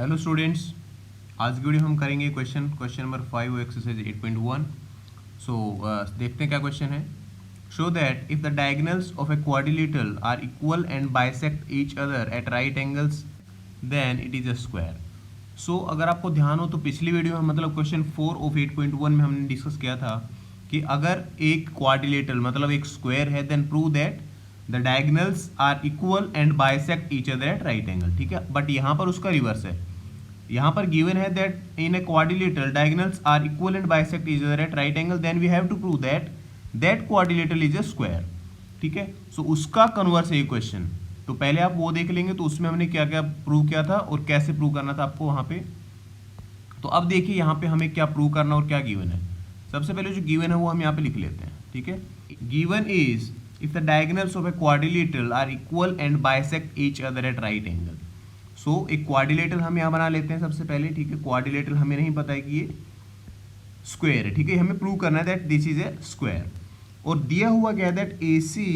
Hello students, आज की video हम करेंगे क्वेश्चन नंबर 5 एक्सरसाइज 8.1। सो देखते हैं क्या क्वेश्चन है। Show that if the diagonals of a quadrilateral are equal and bisect each other at right angles then it is a square. So अगर आपको ध्यान हो तो पिछली वीडियो में मतलब क्वेश्चन 4 ऑफ 8.1 में हमने डिस्कस किया था कि अगर एक क्वाड्रिलेटरल मतलब एक स्क्वायर है then prove that the diagonals are equal and bisect each other at right angle. ठीक है, बट यहाँ पर उसका रिवर्स है। यहाँ पर गिवन है that in a quadrilateral diagonals are equal and bisect each other at right angle, then we have to prove that that quadrilateral is a square. ठीक है, सो उसका कन्वर्स है ये क्वेश्चन। तो पहले आप वो देख लेंगे तो उसमें हमने क्या क्या प्रूव किया था और कैसे प्रूव करना था आपको वहां पे। तो अब देखिए यहाँ पे हमें क्या प्रूव करना और क्या गिवन है। सबसे पहले जो गिवन है वो हम यहाँ पे लिख लेते हैं। ठीक है, given is if the diagonals of a quadrilateral are equal and bisect each other at right angle. So एक क्वाड्रिलेटरल हम यहाँ बना लेते हैं सबसे पहले। ठीक है, क्वाड्रिलेटरल हमें नहीं पता है कि ये स्क्वायर है। ठीक है, हमें प्रूव करना है that this is a square. और दिया हुआ क्या है that A C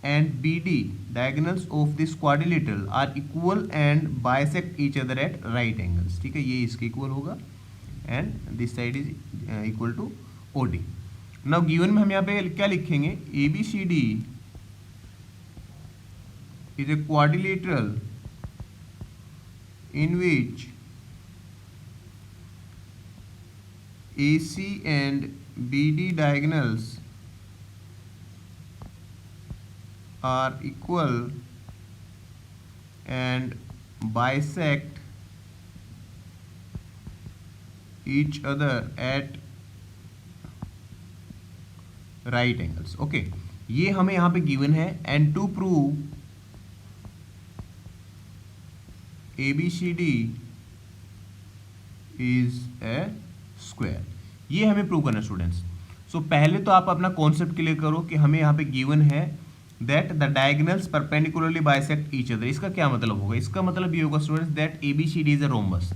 and B D diagonals of this quadrilateral are equal and bisect each other at right angles. ठीक है, ये इसके इक्वल होगा and this side is equal to O D. Now given में हम यहाँ पे क्या लिखेंगे, A B C D is a quadrilateral in which AC and BD diagonals are equal and bisect each other at right angles. Okay, ये हमें यहाँ पे गिवन है and to prove ABCD is a square, ये हमें prove करना है students. सो पहले तो आप अपना कॉन्सेप्ट क्लियर करो कि हमें यहाँ पे गिवन है that the diagonals perpendicularly bisect each other. इसका क्या मतलब होगा, इसका मतलब ये होगा students that ABCD is a rhombus.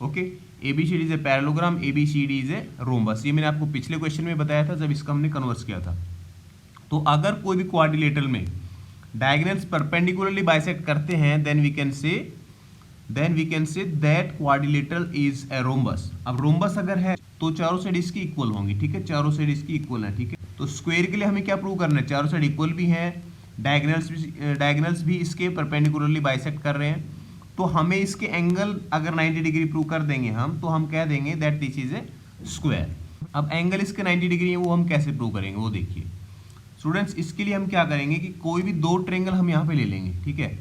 Okay, ABCD is a parallelogram, ABCD is a rhombus. ये मैंने आपको पिछले क्वेश्चन में बताया था जब इसका हमने कन्वर्स किया था। तो अगर कोई भी क्वाड्रिलेटरल में डायगोनल्स परपेंडिकुलरली बाइसेक्ट करते हैं then we can say that quadrilateral is a rhombus. अब रोम्बस अगर है तो चारों साइड इसकी इक्वल होंगी। ठीक है, चारों साइड इसकी इक्वल है। ठीक है, तो स्क्वायर के लिए हमें क्या प्रूव करना है, चारों साइड इक्वल भी हैं, डायगोनल्स भी इसके परपेंडिकुलरली बाइसेक्ट कर रहे हैं। तो हमें इसके एंगल अगर 90 डिग्री प्रूव कर देंगे हम, तो हम कह देंगे that this is a square. अब एंगल इसके 90 डिग्री है, वो हम कैसे प्रूव करेंगे वो देखिए स्टूडेंट्स। इसके लिए हम क्या करेंगे कि कोई भी दो ट्रायंगल हम यहाँ पे ले लेंगे। ठीक है,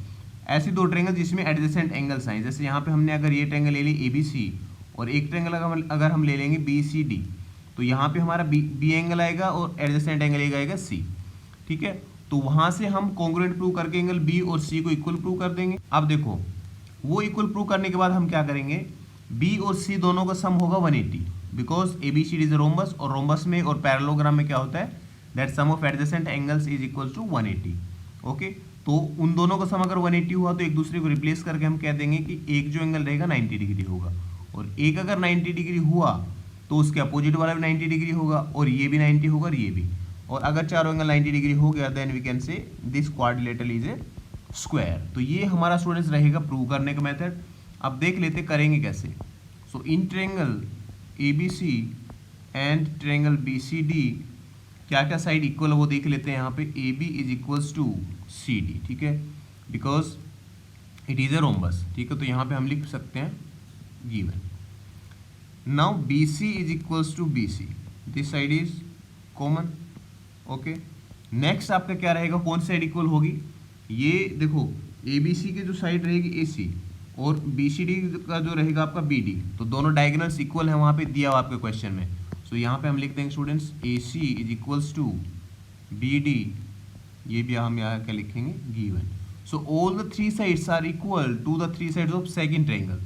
ऐसे दो ट्रायंगल जिसमें एडजेसेंट एंगल्स आए। जैसे यहाँ पे हमने अगर ये ट्रायंगल ले ली ABC और एक ट्रायंगल अगर हम ले लेंगे BCD, तो यहाँ पे हमारा बी एंगल आएगा और एडजेसेंट एंगल आएगा C। ठीक है, तो वहाँ से हम कॉन्ग्रुएंट प्रूव करके एंगल B और C को इक्वल प्रूव कर देंगे। अब देखो वो इक्वल प्रूव करने के बाद हम क्या करेंगे, B और C दोनों का सम होगा 180 बिकॉज ABCD इज रोम्बस, और रोम्बस में और पैरेललोग्राम में क्या होता है that sum of adjacent angles is equal to 180। Okay, तो उन दोनों का सम अगर 180 हुआ तो एक दूसरे को रिप्लेस करके हम कह देंगे कि एक जो एंगल रहेगा 90 डिग्री होगा, और एक अगर 90 डिग्री हुआ तो उसके अपोजिट वाला भी 90 डिग्री होगा, और ये भी 90 होगा और ये भी। और अगर चारों एंगल 90 डिग्री हो गया then we can say this quadrilateral is a square. तो ये हमारा स्टूडेंट्स रहेगा प्रूव करने का मेथड। अब देख लेते करेंगे कैसे। So in triangle ABC and triangle BCD क्या क्या साइड इक्वल है वो देख लेते हैं। यहाँ पे AB is equals to CD। ठीक है, because it is a rhombus. ठीक है, तो यहाँ पे हम लिख सकते हैं given. Now BC is equals to BC, this side is common. Okay, next आपका क्या रहेगा, कौन सी साइड इक्वल होगी, ये देखो ABC की जो साइड रहेगी AC और BCD का जो रहेगा आपका BD, तो दोनों डायगोनल्स इक्वल है वहाँ पे दिया हुआ आपके क्वेश्चन में। सो यहाँ पे हम लिख देंगे students AC is equals to BD, ये भी हम यहाँ क्या लिखेंगे given. So all the three sides are equal to the three sides of second triangle.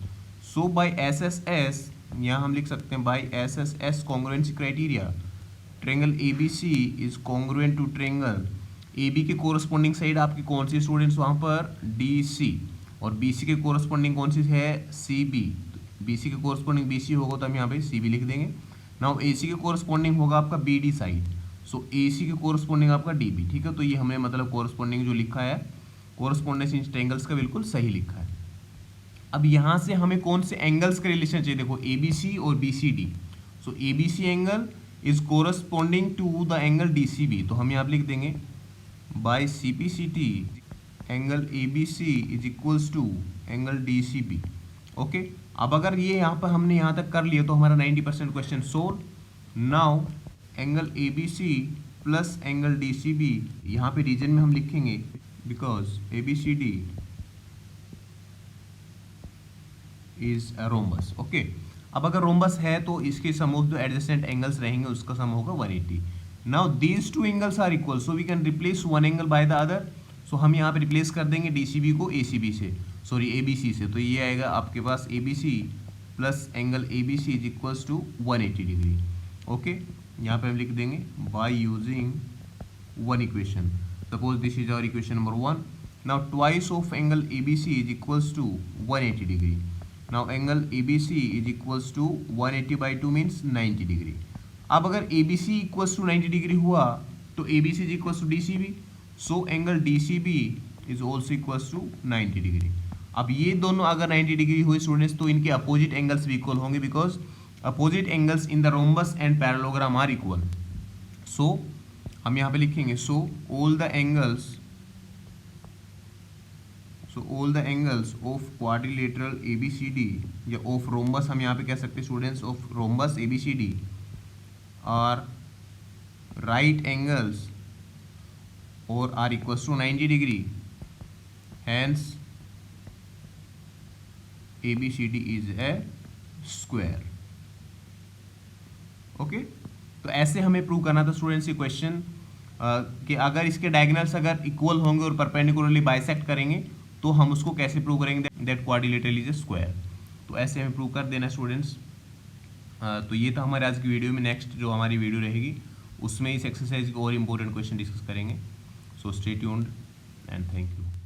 So by SSS यहाँ हम लिख सकते हैं by SSS congruency criteria triangle ABC is congruent to triangle AB के कोरस्पॉन्डिंग साइड आपकी कौन सी students वहाँ पर DC, और BC के कोरस्पॉन्डिंग कौन सी है CB। BC के कोरस्पॉन्डिंग BC होगा तो हम यहाँ पे CB लिख देंगे। नाउ AC के कोरस्पॉन्डिंग होगा आपका BD साइड, सो AC के कोरस्पॉन्डिंग आपका DB। ठीक है, तो ये हमने मतलब कोरस्पॉन्डिंग जो लिखा है कोरस्पॉन्डेंस इन ट्रायंगल्स का बिल्कुल सही लिखा है। अब यहाँ से हमें कौन से एंगल्स का रिलेशन चाहिए, देखो ABC और BCD। So ABC angle is corresponding to the angle DCB, तो हम यहाँ पे लिख देंगे by CPCT angle ABC is equals to angle DCB। Okay, अब अगर ये यहाँ पर हमने यहाँ तक कर लिया तो हमारा 90% question solve. Now angle ABC plus angle DCB, यहाँ पे रीजन में हम लिखेंगे because ABCD is rhombus. Okay, अब अगर रोम्बस है तो इसके सम ऑफ जो एडजेसेंट एंगल्स रहेंगे उसका सम होगा 180। Now these two angles are equal, so we can replace one angle by the other. सो हम यहाँ पे रिप्लेस कर देंगे DCB को ACB से, सॉरी ABC से, तो ये आएगा आपके पास ABC plus angle ABC is equals to 180 degree. Okay, यहाँ पे हम लिख देंगे by using one equation, suppose this is our equation number 1। Now twice of angle ABC is equals to 180 degree. Now angle ABC is equals to 180 by 2 means 90 degree. अब अगर ABC equals to 90 degree हुआ तो ABC is equals to DCB, so angle DCB is also equals to 90 degree. अब ये दोनों अगर 90 degree हुए students तो इनके अपोजिट एंगल्स भी इक्वल होंगे, because opposite angles in the rhombus and parallelogram are equal. So हम यहाँ पे लिखेंगे so all the angles all the angles of quadrilateral ABCD या ऑफ रोम्बस, हम यहाँ पे कह सकते हैं students of rhombus ABCD are right angles और are equals to 90 degree, hence ABCD is a square. Okay, तो ऐसे हमें प्रूव करना था स्टूडेंट्स ये क्वेश्चन कि अगर इसके डायगोनल्स अगर इक्वल होंगे और परपेंडिकुलरली बाइसेक्ट करेंगे तो हम उसको कैसे प्रूव करेंगे that quadrilateral is a square. तो ऐसे हमें प्रूव कर देना स्टूडेंट्स। तो ये था हमारे आज की वीडियो में। नेक्स्ट जो हमारी वीडियो रहेगी उसमें इस एक्सरसाइज के और इम्पोर्टेंट क्वेश्चन डिस्कस करेंगे। So stay tuned and thank you.